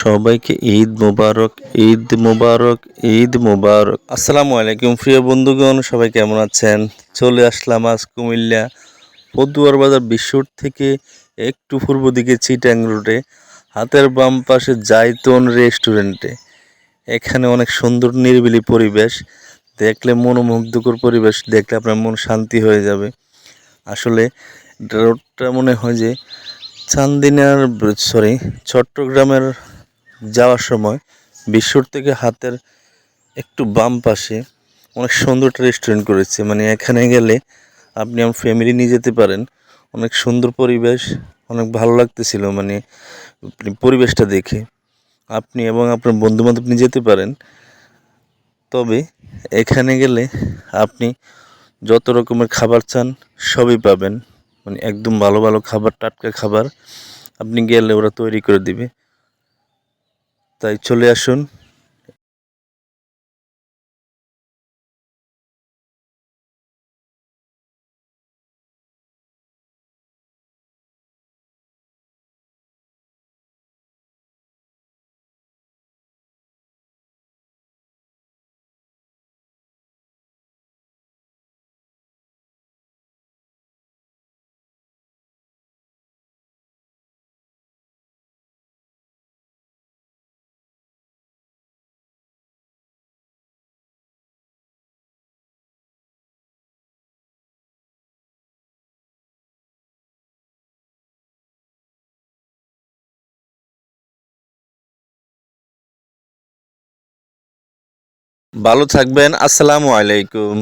সবাইকে ঈদ মোবারক, ঈদ মোবারক, ঈদ মোবারক। আসসালামু আলাইকুম প্রিয় বন্ধুগণ, সবাই কেমন আছেন? চলে আসলাম আজ কুমিল্লা পদুয়ার বাজার বিশ্বর থেকে একটু পূর্ব দিকে চিটাং রোডে হাতের বাম পাশে জাইতুন রেস্টুরেন্টে। এখানে অনেক সুন্দর নিরিবিলি পরিবেশ, দেখলে মনোমুগ্ধকর পরিবেশ, দেখলে আপনার মন শান্তি হয়ে যাবে। আসলে রোডটা মনে হয় যে চান্দিনার চট্টগ্রামের যাওয়ার সময় বিশ্বর থেকে হাতের একটু বাম পাশে অনেক সুন্দর একটা রেস্টুরেন্ট করেছে। মানে এখানে গেলে আপনি আমার ফ্যামিলি নিয়ে যেতে পারেন। অনেক সুন্দর পরিবেশ, অনেক ভালো লাগতেছিল। মানে পরিবেশটা দেখে আপনি এবং আপনার বন্ধুবান্ধব নিয়ে যেতে পারেন। তবে এখানে গেলে আপনি যত রকমের খাবার চান সবই পাবেন। মানে একদম ভালো ভালো খাবার, টাটকা খাবার আপনি গেলে ওরা তৈরি করে দিবে। তাই চলে আসুন। ভালো থাকবেন। আসসালামু আলাইকুম।